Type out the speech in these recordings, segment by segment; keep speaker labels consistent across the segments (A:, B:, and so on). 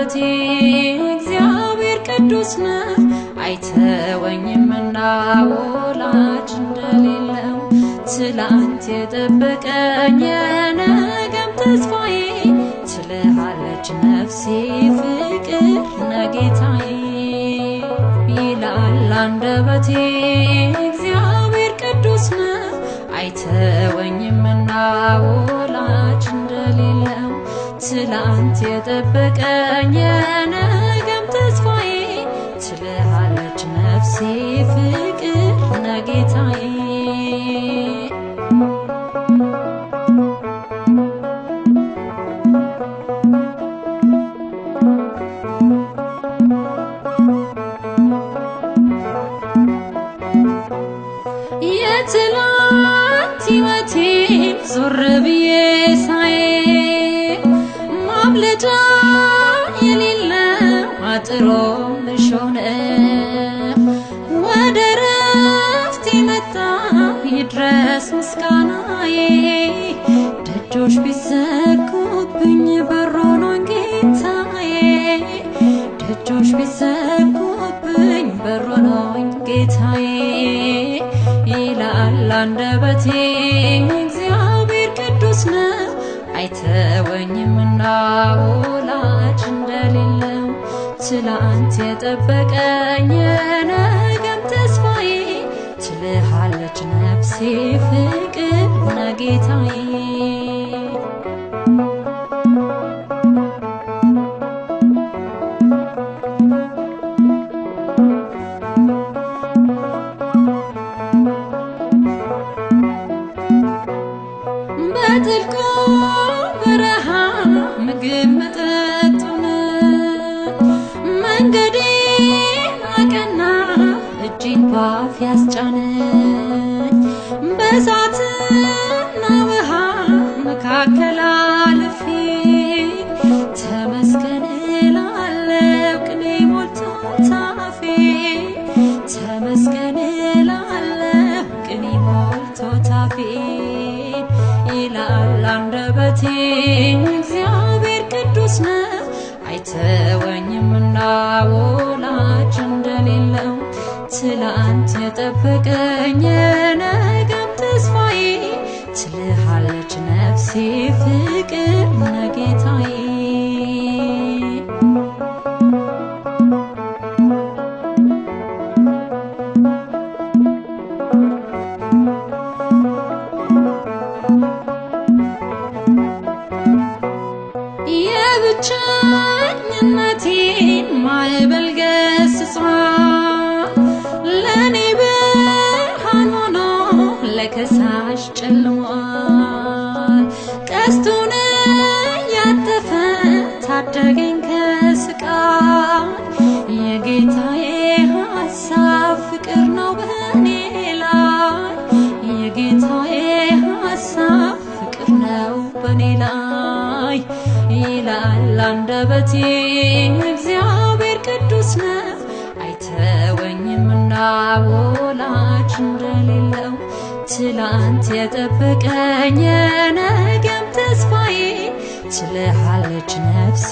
A: አንደበቴ እግዚአብሔር ቅዱስ ነው አይተወኝምና ወላጅ እንደሌለው ትላንት የጠበቀኝ የነገም ተስፋዬ ትልሃለች ነፍሴ ፍቅር ነጌታዬ ይላል አንደበቴ እግዚአብሔር ቅዱስ ነው አይተወኝምና ወላጅ እንደሌለው ትላንት የጠበቀኝ የነገም ተስፋዬ ትልሃለች ነፍሴ ፍቅር ነጌታዬ የትላንት ሕይወቴን ዞር ብዬ ሳይ ማምለጫ የሌለው አጥሮ እሾህ ወደ ረፍቴ መጣ ይድረስ ምስጋናዬ ደጆች ቢዘጉብኝ በሮኖኝ ጌታዬ ደጆች ቢዘጉብኝ በሮኖኝ ጌታዬ ይላል አንደበቴ እግዚአብሔር ቅዱስ ነው አይተወኝምና ወላጅ እንደሌለው ትላንት የጠበቀኝ የነገም ተስፋዬ ትልሃለች ነፍሴ ፍቅር ነጌታዬ በጥልቁ በረሃ ምግብ መጠጡን መንገዴን አቀና እጄን ባፍ ያስጫነኝ በእሳትና ውሃ መካከል አልፌ ተመስገን እላለሁ ቅኔ ሞልቶ ታፌ ተመስገን እላለሁ ቅኔ ሞልቶ ታፌ ይላል አንደበቴ እግዚአብሔር ቅዱስ ነው አይተወኝምና ወላጅ እንደሌለው ትላንት የጠበቀኝ የነገም ተስፋዬ ትልሃለች ነፍሴ ፍቅር ነጌታዬ የብቸኝነቴን ማዕበል ገስጿል ለኔ ብርሃን ሆኖ ለከሳሽ ጨልሟል ቀስቱን ያተፈ ታደገኝ ከስቃይ የጌታዬ ሐሳብ ፍቅር ነው በኔ ላይ የጌታዬ ሐሳብ ፍቅር ነው በኔ ላይ ይላል አንደበቴ እግዚአብሔር ቅዱስ ነው አይተወኝምና ወላጅ እንደሌለው ትላንት የጠበቀኝ የነገም ተስፋዬ ትልሃለች ነፍሴ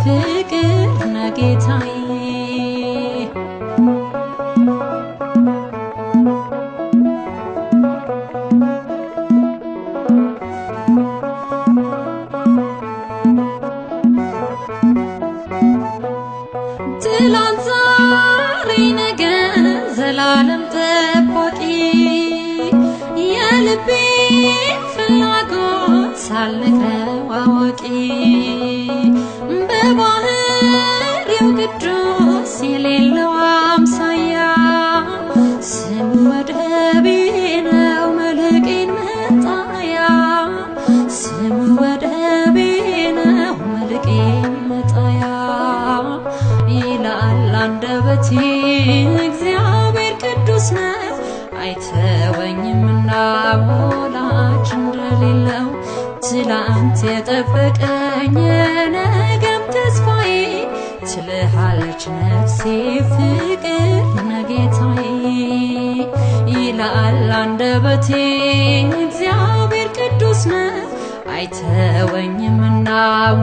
A: ፍቅር ነጌታዬ ትላንት ዛሬ ነገ ዘላለም ጠባቂ የልቤ ፍላጎት ሳልነግረው አዋቂ በባህሪው ቅዱስ የሌለው አምሳያ ስሙ ወደቤ ነው መልሕቄን መጣያ ስሙ ወደቤ ነው መልሕቄን መጣያ ይላል አንደበቴ እግዚአብሔር ቅዱስ ነው አይተወኝምና ወላጅ እንደሌለው ትላንት የጠበቀኝ የነገም ተስፋዬ ትልሃለች ነፍሴ ፍቅር ነጌታዬ ይላል አንደበቴ እግዚአብሔር ቅዱስ ነው አይተወኝምና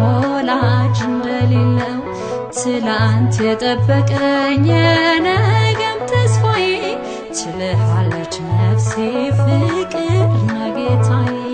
A: ወላጅ እንደሌለው ትላንት የጠበቀኝ የነገም ተስፋዬ ችለሃለች ነፍሴ ፍቅር ነጌታዬ